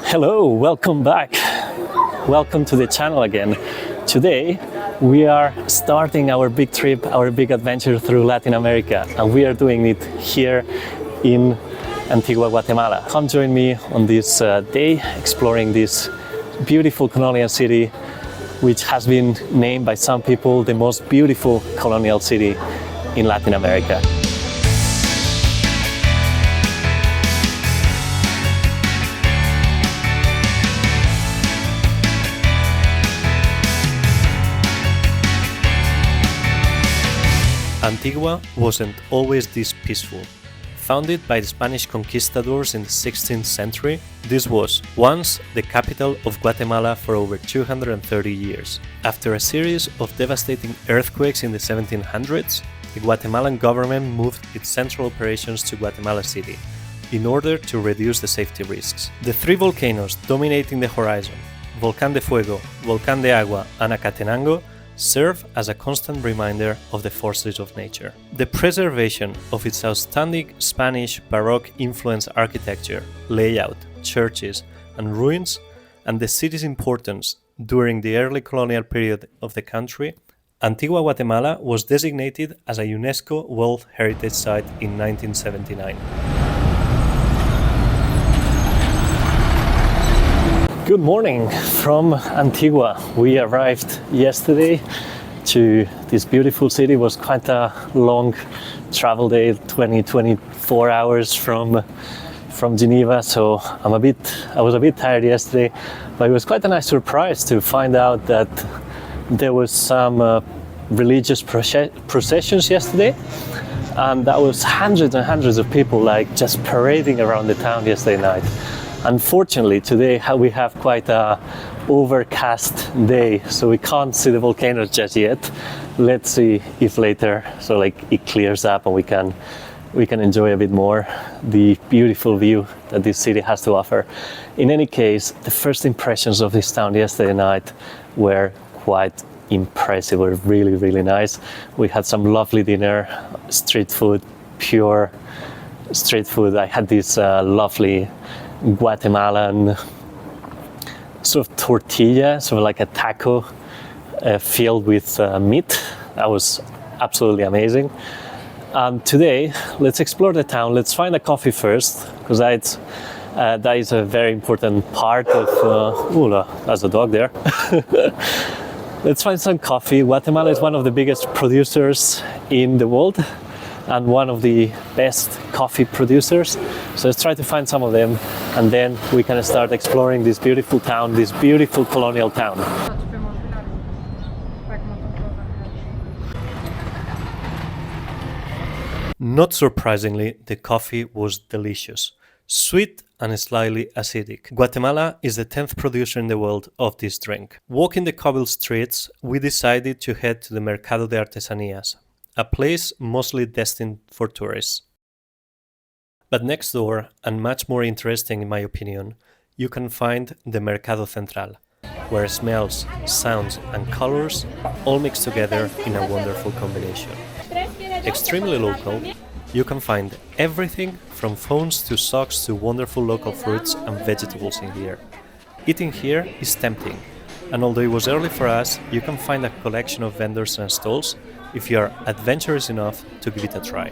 Hello, welcome back. Welcome to the channel again. Today we are starting our big trip, our big adventure through Latin America, and we are doing it here in Antigua Guatemala. Come join me on this day exploring this beautiful colonial city, which has been named by some people the most beautiful colonial city in Latin America. Antigua wasn't always this peaceful. Founded by the Spanish conquistadors in the 16th century, this was once the capital of Guatemala for over 230 years. After a series of devastating earthquakes in the 1700s, the Guatemalan government moved its central operations to Guatemala City in order to reduce the safety risks. The three volcanoes dominating the horizon, Volcán de Fuego, Volcán de Agua, and Acatenango, serve as a constant reminder of the forces of nature. The preservation of its outstanding Spanish Baroque influenced architecture, layout, churches, and ruins, and the city's importance during the early colonial period of the country, Antigua Guatemala was designated as a UNESCO World Heritage Site in 1979. Good morning from Antigua. We arrived yesterday to this beautiful city. It was quite a long travel day, 24 hours from Geneva, so I was a bit tired yesterday, but it was quite a nice surprise to find out that there was some religious processions yesterday, and that was hundreds and hundreds of people like just parading around the town yesterday night. Unfortunately, today we have quite a overcast day, so we can't see the volcanoes just yet. Let's see if later, it clears up and we can enjoy a bit more the beautiful view that this city has to offer. In any case, the first impressions of this town yesterday night were quite impressive. Were really, really nice. We had some lovely dinner, street food, pure street food. I had this lovely Guatemalan sort of tortilla, sort of like a taco filled with meat. That was absolutely amazing. Today, let's explore the town. Let's find a coffee first, because that is a very important part of... there's a dog there. Let's find some coffee. Guatemala is one of the biggest producers in the world and one of the best coffee producers. So let's try to find some of them, and then we can start exploring this beautiful town, this beautiful colonial town. Not surprisingly, the coffee was delicious, sweet and slightly acidic. Guatemala is the 10th producer in the world of this drink. Walking the cobbled streets, we decided to head to the Mercado de Artesanías, a place mostly destined for tourists. But next door, and much more interesting in my opinion, you can find the Mercado Central, where smells, sounds and colors all mix together in a wonderful combination. Extremely local, you can find everything from phones to socks to wonderful local fruits and vegetables in here. Eating here is tempting, and although it was early for us, you can find a collection of vendors and stalls if you are adventurous enough to give it a try.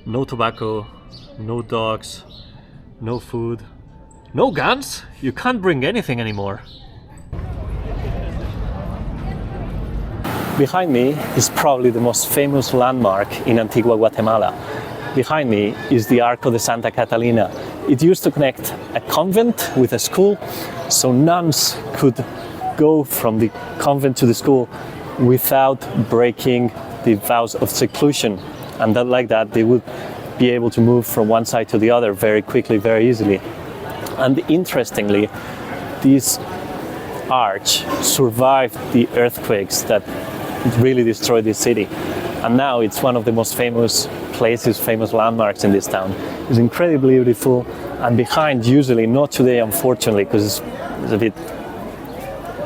No tobacco, no dogs, no food, no guns. You can't bring anything anymore. Behind me is probably the most famous landmark in Antigua Guatemala. Behind me is the Arco de Santa Catalina. It used to connect a convent with a school, so nuns could go from the convent to the school without breaking the vows of seclusion. And like that, they would be able to move from one side to the other very quickly, very easily. And interestingly, this arch survived the earthquakes that really destroyed this city. And now it's one of the most famous places, famous landmarks in this town. It's incredibly beautiful. And behind, usually, not today unfortunately, because it's a bit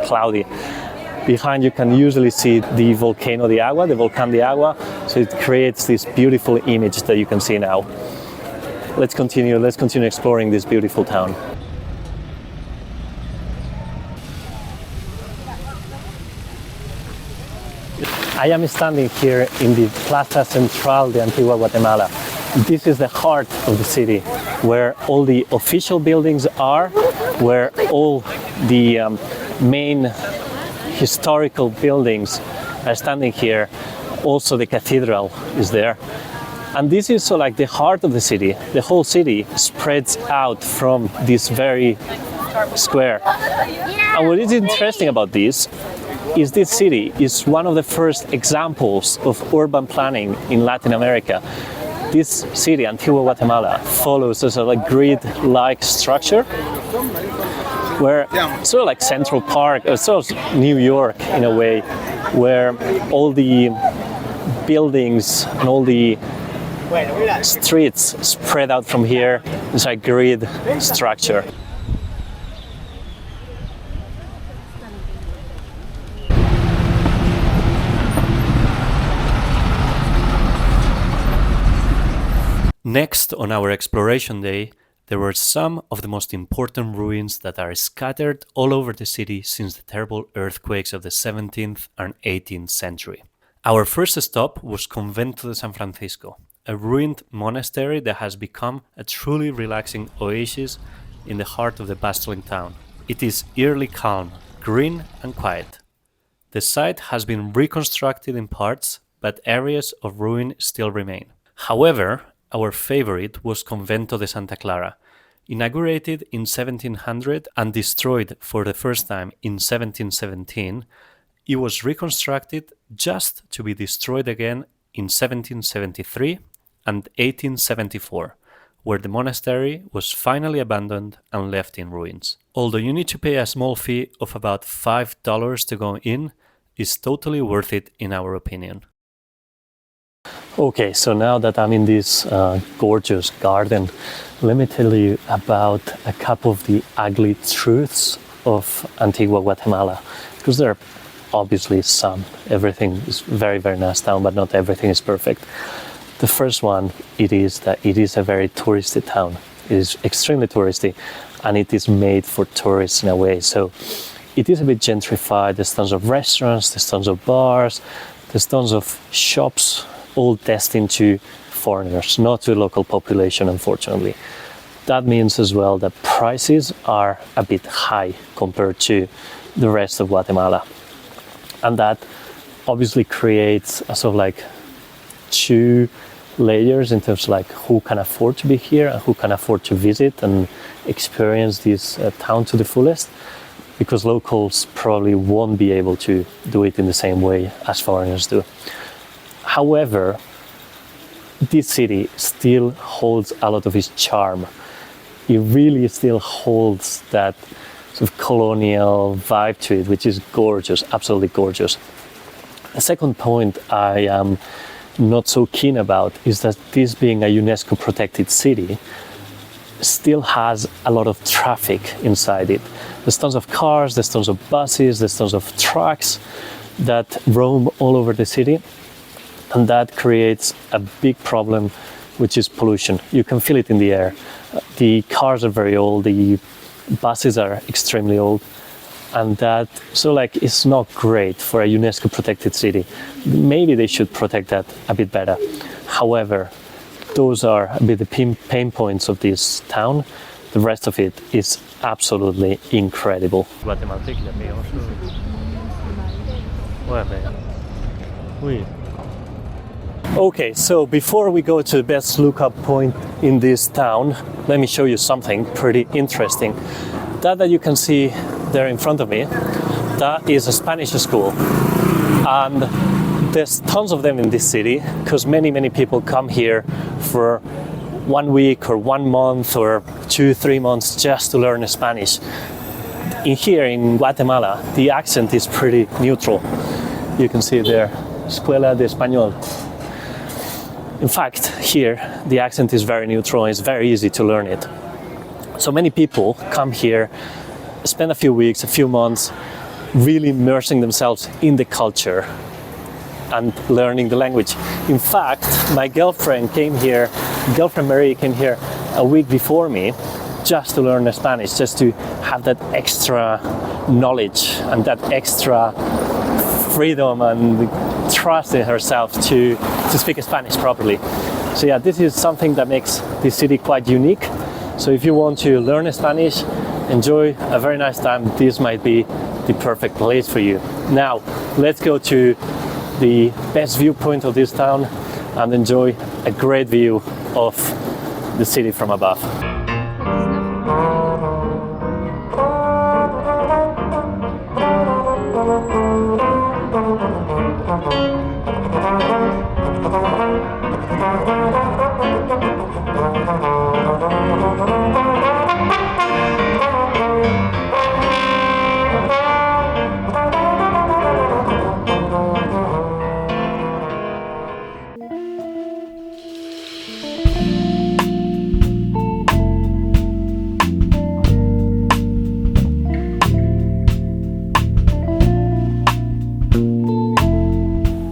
cloudy. Behind you can usually see the volcano de Agua, the Volcán de Agua, so it creates this beautiful image that you can see now. Let's continue exploring this beautiful town. I am standing here in the Plaza Central de Antigua Guatemala. This is the heart of the city, where all the official buildings are, where all the main historical buildings are standing here. Also the cathedral is there. And this is so like the heart of the city. The whole city spreads out from this very square. And what is interesting about this city is one of the first examples of urban planning in Latin America. This city, Antigua Guatemala, follows a sort of grid-like structure, where sort of like Central Park, or sort of New York in a way, where all the buildings and all the streets spread out from here. It's a grid structure. Next on our exploration day, there were some of the most important ruins that are scattered all over the city since the terrible earthquakes of the 17th and 18th century. Our first stop was Convento de San Francisco, a ruined monastery that has become a truly relaxing oasis in the heart of the bustling town. It is eerily calm, green and quiet. The site has been reconstructed in parts, but areas of ruin still remain. However, our favorite was Convento de Santa Clara. Inaugurated in 1700 and destroyed for the first time in 1717, it was reconstructed just to be destroyed again in 1773 and 1874, where the monastery was finally abandoned and left in ruins. Although you need to pay a small fee of about $5 to go in, it's totally worth it in our opinion. Okay, so now that I'm in this gorgeous garden, let me tell you about a couple of the ugly truths of Antigua Guatemala, because there are obviously some. Everything is very, very nice town, but not everything is perfect. The first one, it is that it is a very touristy town. It is extremely touristy, and it is made for tourists in a way. So it is a bit gentrified. There's tons of restaurants, there's tons of bars, there's tons of shops, all destined to foreigners, not to the local population, unfortunately. That means as well that prices are a bit high compared to the rest of Guatemala. And that obviously creates a sort of like two layers in terms of like who can afford to be here and who can afford to visit and experience this town to the fullest, because locals probably won't be able to do it in the same way as foreigners do. However, this city still holds a lot of its charm. It really still holds that sort of colonial vibe to it, which is gorgeous, absolutely gorgeous. The second point I am not so keen about is that this being a UNESCO protected city still has a lot of traffic inside it. There's tons of cars, there's tons of buses, there's tons of trucks that roam all over the city. And that creates a big problem, which is pollution. You can feel it in the air. The cars are very old, the buses are extremely old, and that is not great for a UNESCO protected city. Maybe they should protect that a bit better. However, those are a bit the pain points of this town. The rest of it is absolutely incredible. Okay, so before we go to the best lookup point in this town, let me show you something pretty interesting. That you can see there in front of me, that is a Spanish school. And there's tons of them in this city, because many people come here for 1 week or 1 month or 2-3 months just to learn Spanish. Here in Guatemala, the accent is pretty neutral. You can see there, Escuela de Español. In fact, here, the accent is very neutral and it's very easy to learn it. So many people come here, spend a few weeks, a few months, really immersing themselves in the culture and learning the language. In fact, my girlfriend Mary came here a week before me just to learn Spanish, just to have that extra knowledge and that extra freedom and trust in herself to speak Spanish properly. So yeah, this is something that makes this city quite unique. So if you want to learn Spanish, enjoy a very nice time, this might be the perfect place for you. Now, let's go to the best viewpoint of this town and enjoy a great view of the city from above.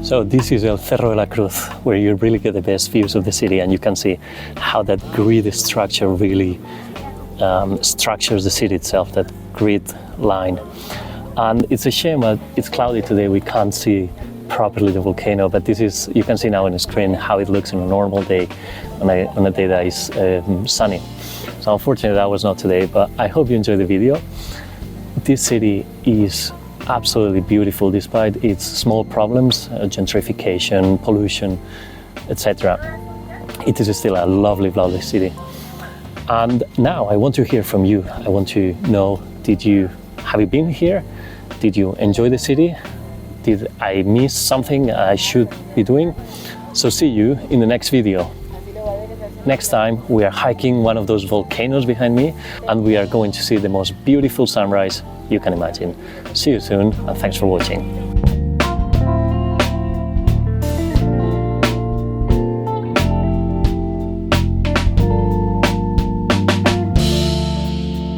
So this is El Cerro de la Cruz, where you really get the best views of the city, and you can see how that grid structure really structures the city itself, that grid line. And it's a shame that it's cloudy today, we can't see properly the volcano, but this is, you can see now on the screen how it looks on a normal day, on a day that is sunny. So unfortunately that was not today, but I hope you enjoyed the video. This city is absolutely beautiful despite its small problems, gentrification, pollution, etc. It is still a lovely, lovely city. And now I want to hear from you. I want to know, have you been here? Did you enjoy the city? Did I miss something I should be doing? So see you in the next video. Next time we are hiking one of those volcanoes behind me, and we are going to see the most beautiful sunrise you can imagine. See you soon, and thanks for watching.